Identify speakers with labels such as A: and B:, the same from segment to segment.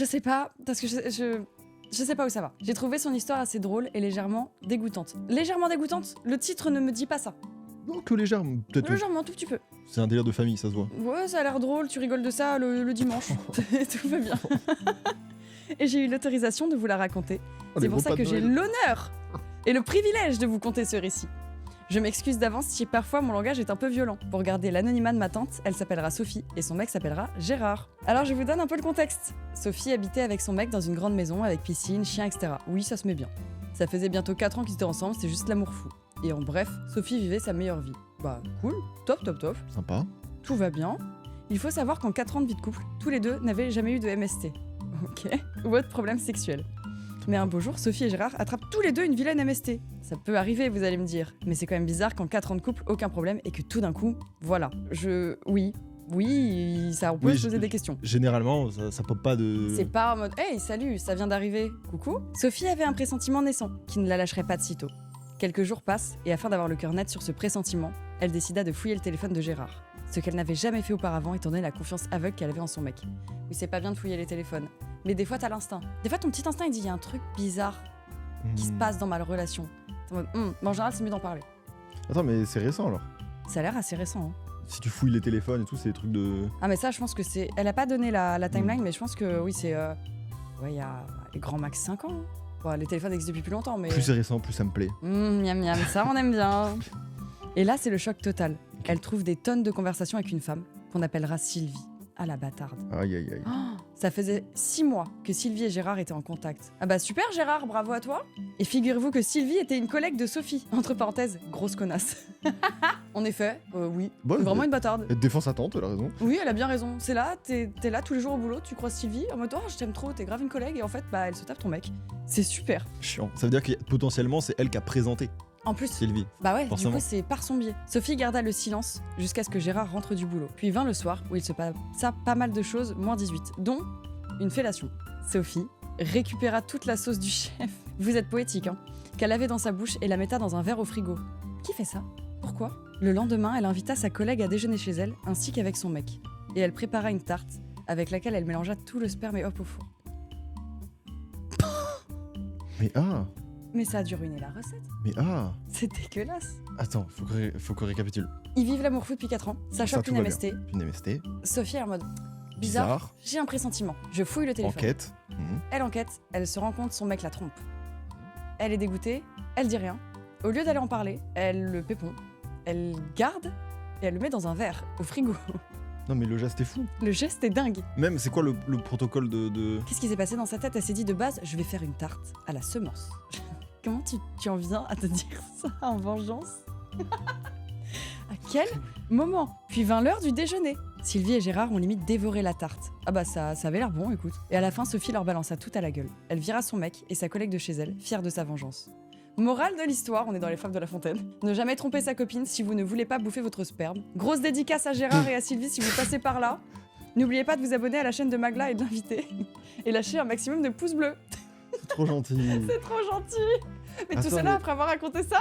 A: Je sais pas, parce que je sais pas où ça va. J'ai trouvé son histoire assez drôle et légèrement dégoûtante. Légèrement dégoûtante? Le titre ne me dit pas ça.
B: Non, que légère, peut-être.
A: Légèrement, tout petit peu.
B: C'est un délire de famille, ça se voit.
A: Ouais, ça a l'air drôle, tu rigoles de ça le dimanche. Tout va bien. Et j'ai eu l'autorisation de vous la raconter.
B: Oh,
A: C'est pour ça que j'ai l'honneur et le privilège de vous conter ce récit. Je m'excuse d'avance si parfois mon langage est un peu violent. Pour garder l'anonymat de ma tante, elle s'appellera Sophie et son mec s'appellera Gérard. Alors je vous donne un peu le contexte. Sophie habitait avec son mec dans une grande maison avec piscine, chien, etc. Oui, ça se met bien. Ça faisait bientôt 4 ans qu'ils étaient ensemble, c'est juste l'amour fou. Et en bref, Sophie vivait sa meilleure vie. Bah cool, top.
B: Sympa.
A: Tout va bien. Il faut savoir qu'en 4 ans de vie de couple, tous les deux n'avaient jamais eu de MST. Ok. Ou autre problème sexuel. Mais un beau jour, Sophie et Gérard attrapent tous les deux une vilaine MST. Ça peut arriver, vous allez me dire. Mais c'est quand même bizarre qu'en 4 ans de couple, aucun problème et que tout d'un coup, voilà. Oui, ça on peut se poser des questions.
B: Généralement, ça pop pas de...
A: C'est pas en mode « Hey, salut, ça vient d'arriver, coucou ». Sophie avait un pressentiment naissant, qui ne la lâcherait pas de sitôt. Quelques jours passent, et afin d'avoir le cœur net sur ce pressentiment, elle décida de fouiller le téléphone de Gérard. Ce qu'elle n'avait jamais fait auparavant, étant donné la confiance aveugle qu'elle avait en son mec. Oui, c'est pas bien de fouiller les téléphones, mais des fois t'as l'instinct. Des fois ton petit instinct il dit « Il y a un truc bizarre qui se passe dans ma relation ». T'es en mode « Mais en général, c'est mieux d'en parler ».
B: Attends, mais c'est récent alors.
A: Ça a l'air assez récent, hein.
B: Si tu fouilles les téléphones et tout, c'est des trucs de...
A: Ah mais ça, je pense que c'est... Elle a pas donné la timeline, mais je pense que oui, c'est... Ouais, il y a les grands max 5 ans. Hein. Bon, les téléphones existent depuis plus longtemps, mais...
B: Plus c'est récent, plus ça me plaît.
A: Miam miam, ça on aime bien. Et là, c'est le choc total. Elle trouve des tonnes de conversations avec une femme qu'on appellera Sylvie. Ah la bâtarde.
B: Aïe aïe aïe.
A: Oh, ça faisait 6 mois que Sylvie et Gérard étaient en contact. Ah bah super Gérard, bravo à toi. Et figurez-vous que Sylvie était une collègue de Sophie. Entre parenthèses, grosse connasse. En effet, oui.
B: Bon,
A: Vraiment une bâtarde.
B: Elle défend sa tante, elle a raison.
A: Oui, elle a bien raison. C'est là, t'es là tous les jours au boulot, tu croises Sylvie, en mode « Oh, je t'aime trop, t'es grave une collègue », et en fait, bah, elle se tape ton mec. C'est super.
B: Chiant. Ça veut dire que potentiellement, c'est elle qui a présenté
A: En plus,
B: Sylvie.
A: bah ouais,
B: Forcément.
A: du coup, c'est par son biais. Sophie garda le silence jusqu'à ce que Gérard rentre du boulot. Puis vint le soir, où il se passa pas mal de choses, moins 18, dont une fellation. Sophie récupéra toute la sauce du chef. Vous êtes poétique, hein. Qu'elle avait dans sa bouche et la metta dans un verre au frigo. Qui fait ça? Pourquoi? Le lendemain, elle invita sa collègue à déjeuner chez elle, ainsi qu'avec son mec. Et elle prépara une tarte, avec laquelle elle mélangea tout le sperme et hop au four.
B: Mais ah.
A: Mais ça a dû ruiner la recette.
B: Mais ah.
A: C'est dégueulasse.
B: Attends, faut qu'on récapitule.
A: Ils vivent l'amour fou depuis 4 ans, ça chope
B: tout
A: une
B: va
A: MST.
B: bien. Une MST.
A: Sophie est en mode bizarre. J'ai un pressentiment. Je fouille le téléphone.
B: Enquête.
A: Elle enquête, elle se rend compte son mec la trompe. Elle est dégoûtée, elle dit rien. Au lieu d'aller en parler, elle le pépon. Elle garde et elle le met dans un verre, au frigo.
B: Non mais le geste est fou.
A: Le geste est dingue.
B: Même, c'est quoi le protocole de...
A: Qu'est-ce qui s'est passé dans sa tête? Elle s'est dit de base, je vais faire une tarte à la semence. Comment tu en viens à te dire ça en vengeance? À quel moment? Puis vint l'heure du déjeuner. Sylvie et Gérard ont limite dévoré la tarte. Ah bah ça avait l'air bon, écoute. Et à la fin, Sophie leur balança tout à la gueule. Elle vira son mec et sa collègue de chez elle, fière de sa vengeance. Morale de l'histoire, on est dans les fables de La Fontaine. Ne jamais tromper sa copine si vous ne voulez pas bouffer votre sperme. Grosse dédicace à Gérard et à Sylvie si vous passez par là. N'oubliez pas de vous abonner à la chaîne de Magla et de l'inviter. Et lâcher un maximum de pouces bleus.
B: C'est trop gentil.
A: C'est trop gentil. Mais tout
B: Attends,
A: cela après avoir raconté ça.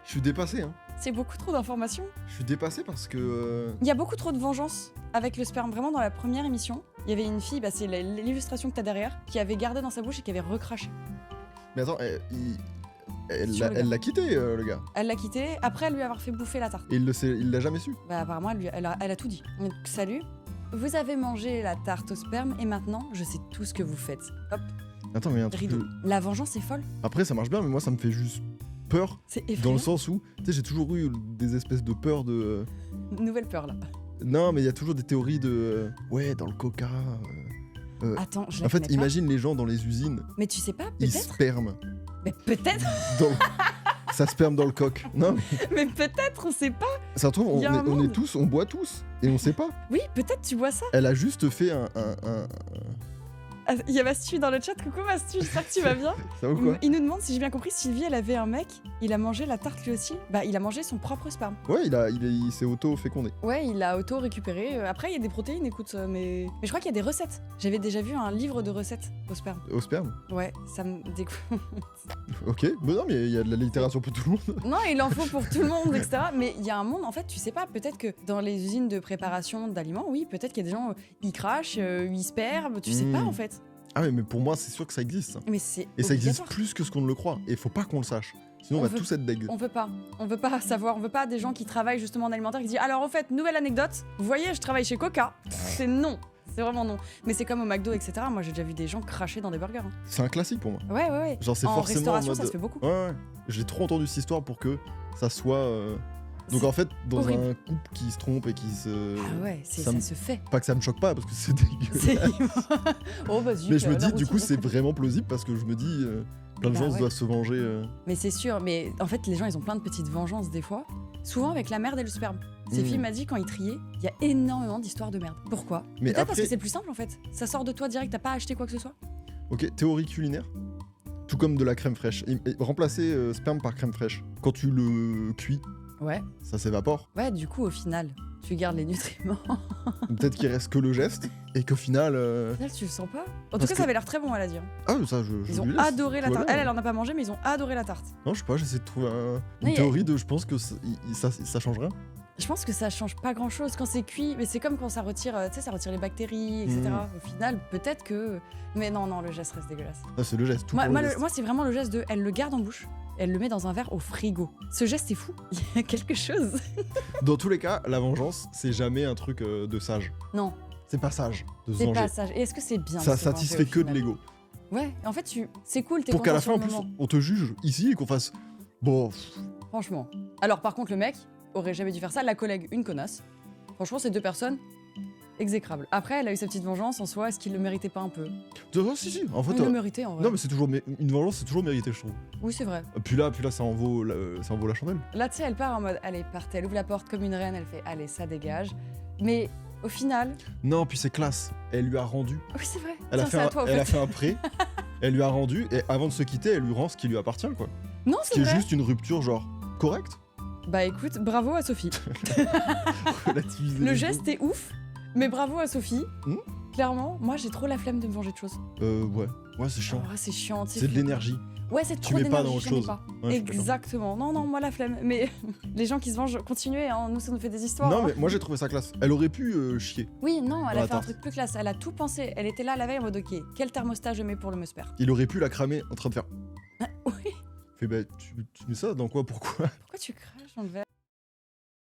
B: Je suis dépassé, hein.
A: C'est beaucoup trop d'informations.
B: Je suis dépassé parce que...
A: Il y a beaucoup trop de vengeance avec le sperme. Vraiment, dans la première émission, il y avait une fille, bah, c'est l'illustration que t'as derrière, qui avait gardé dans sa bouche et qui avait recraché.
B: Mais attends, elle
A: Sur le gars.
B: l'a quitté, le gars.
A: Elle l'a quitté après lui avoir fait bouffer la tarte.
B: Et il l'a jamais su.
A: Bah, apparemment, elle a tout dit. Donc, salut, vous avez mangé la tarte au sperme et maintenant, je sais tout ce que vous faites. Hop,
B: Attends, mais il y a un truc...
A: rideau. La vengeance est folle.
B: Après, ça marche bien, mais moi, ça me fait juste peur.
A: C'est
B: Dans
A: effrayant.
B: le sens où, tu sais, j'ai toujours eu des espèces de peur de...
A: Nouvelle peur, là.
B: Non, mais il y a toujours des théories de... Ouais, dans le coca...
A: Attends, je la
B: En fait,
A: connais pas.
B: imagine les gens dans les usines,
A: Mais tu sais pas,
B: ils
A: peut-être.
B: sperment.
A: Mais peut-être.
B: Dans... ça sperme dans le coq. Non,
A: Mais peut-être, on sait pas.
B: ça se trouve,
A: Il y a un
B: on est
A: monde.
B: tous, on boit tous, et on sait pas.
A: Oui, peut-être tu vois ça.
B: Elle a juste fait un...
A: Ah, il y a Mastu dans le chat. Coucou Mastu, j'espère que tu vas bien.
B: Ça va ou quoi?
A: Il nous demande si j'ai bien compris, Sylvie, elle avait un mec, il a mangé la tarte lui aussi. Bah, il a mangé son propre sperme.
B: Ouais, il s'est auto-fécondé.
A: Ouais, il l'a auto-récupéré. Après, il y a des protéines, écoute, mais je crois qu'il y a des recettes. J'avais déjà vu un livre de recettes au sperme.
B: Au sperme?
A: Ouais, ça me dégoûte.
B: Ok, mais non, mais il y a de la littérature pour tout le monde.
A: Non, il en faut pour tout le monde, etc. Mais il y a un monde, en fait, tu sais pas, peut-être que dans les usines de préparation d'aliments, oui, peut-être qu'il y a des gens, ils crachent, ils sperment, tu sais pas, en fait.
B: Ah ouais, mais pour moi, c'est sûr que ça existe.
A: Mais c'est
B: Et ça existe
A: obligatoire.
B: plus que ce qu'on ne le croit. Et faut pas qu'on le sache. Sinon, on
A: On
B: va
A: veut-
B: tous être deg.
A: On veut pas savoir, on veut pas des gens qui travaillent justement en alimentaire qui disent alors au fait, nouvelle anecdote, vous voyez, je travaille chez Coca. C'est non, c'est vraiment non. Mais c'est comme au McDo, etc. Moi j'ai déjà vu des gens cracher dans des burgers. Hein.
B: C'est un classique pour moi.
A: Ouais.
B: Genre, c'est
A: En
B: forcément en
A: restauration,
B: mode...
A: ça se fait beaucoup.
B: Ouais. J'ai trop entendu cette histoire pour que ça soit... Donc
A: C'est
B: en fait, dans
A: horrible.
B: un couple qui se trompe et qui se...
A: Ah ouais,
B: ça
A: ça
B: me-
A: se fait.
B: Pas que ça me choque pas, parce que c'est
A: C'est-
B: dégueulasse.
A: oh bah zut,
B: Mais je me
A: la
B: dis, du
A: routine.
B: coup, c'est vraiment plausible parce que je me dis, plein de
A: Bah
B: gens
A: ouais.
B: doivent se venger.
A: Mais c'est sûr, mais en fait les gens ils ont plein de petites vengeances des fois. Souvent avec la merde et le sperme. Ses
B: Mm.
A: filles m'a dit quand ils triaient, il y a énormément d'histoires de merde. Pourquoi?
B: Mais
A: Peut-être parce
B: après-
A: que c'est plus simple en fait. Ça sort de toi direct, t'as pas acheté quoi que ce soit.
B: Ok, théorie culinaire. Tout comme de la crème fraîche. Et remplacer sperme par crème fraîche. Quand tu le cuis,
A: Ouais.
B: ça s'évapore.
A: Ouais, du coup au final, tu gardes les nutriments.
B: Peut-être qu'il reste que le geste et qu'au final.
A: Au final, tu le sens pas. En
B: Parce
A: tout cas,
B: que-
A: ça avait l'air très bon, elle a dit. Hein.
B: Ah, ça, je
A: Ils ont
B: lui laisse.
A: adoré la
B: Tout va
A: tarte.
B: bien.
A: Elle en a pas mangé, mais ils ont adoré la tarte.
B: Non, je sais pas, j'essaie de trouver
A: Non,
B: une
A: y a-
B: théorie de. Je pense que ça change rien.
A: Je pense que ça change pas grand chose quand c'est cuit, mais c'est comme quand ça retire, tu sais, ça retire les bactéries, etc.
B: Mhm.
A: Au final, peut-être que. Mais non, le geste reste dégueulasse.
B: Ah, c'est le geste. Tout
A: Moi,
B: pour
A: moi,
B: le
A: le-
B: geste.
A: moi, c'est vraiment le geste de. Elle le garde en bouche, elle le met dans un verre au frigo. Ce geste est fou. Il y a quelque chose.
B: Dans tous les cas, la vengeance, c'est jamais un truc de sage.
A: Non,
B: C'est pas sage de se
A: c'est
B: venger.
A: pas sage. Et est-ce que c'est bien
B: Ça
A: de se venger,
B: satisfait
A: au
B: que de
A: final
B: l'ego.
A: Ouais, en fait, c'est cool, t'es
B: Pour qu'à
A: content
B: la
A: sur
B: fin, en
A: le
B: plus,
A: moment.
B: on te juge ici et qu'on fasse. Bon,
A: Franchement. Alors, par contre, le mec aurait jamais dû faire ça. La collègue, une connasse. Franchement, ces deux personnes, exécrables. Après, elle a eu sa petite vengeance en soi. Est-ce qu'il le méritait pas un peu?
B: si. En fait,
A: Il le méritait en vrai.
B: non, mais c'est toujours. Une vengeance, c'est toujours mérité, je trouve.
A: Oui, c'est vrai.
B: Puis là, ça en vaut la chandelle.
A: Là, tu sais, elle part en mode allez, partez. Elle ouvre la porte comme une reine. Elle fait allez, ça dégage. Mais au final,
B: Non, puis c'est classe. Elle lui a rendu.
A: oui, c'est vrai.
B: Elle a
A: Tiens,
B: fait
A: c'est
B: un,
A: à toi, au
B: elle a
A: fait.
B: fait un prêt. Elle lui a rendu et avant de se quitter, elle lui rend ce qui lui appartient, quoi.
A: Non,
B: Ce
A: c'est
B: qui est
A: vrai.
B: juste une rupture, genre correcte.
A: Bah écoute, bravo à Sophie.
B: Relativiser
A: Le
B: les
A: geste est ouf, mais bravo à Sophie.
B: Hmm.
A: Clairement, moi j'ai trop la flemme de me venger de choses.
B: Ouais. Ouais, c'est chiant.
A: Oh, c'est chiant.
B: C'est de l'énergie.
A: Ouais, c'est
B: Tu
A: trop
B: mets pas
A: d'énergie,
B: dans autre
A: j'aime
B: chose.
A: pas.
B: Ouais, je suis d'accord.
A: Exactement. Non, moi la flemme. Mais les gens qui se vengent, continuez, hein. Nous ça nous fait des histoires.
B: Non,
A: hein.
B: mais moi j'ai trouvé ça classe. Elle aurait pu chier.
A: Oui, non, elle
B: Dans
A: a
B: la
A: fait un
B: tarte.
A: truc plus classe. Elle a tout pensé. Elle était là la veille en mode ok, quel thermostat je mets pour le musper.
B: Il aurait pu la cramer en train de faire.
A: Oui.
B: Fait bah, tu mets ça dans quoi, pourquoi?
A: Pourquoi tu craches dans le verre?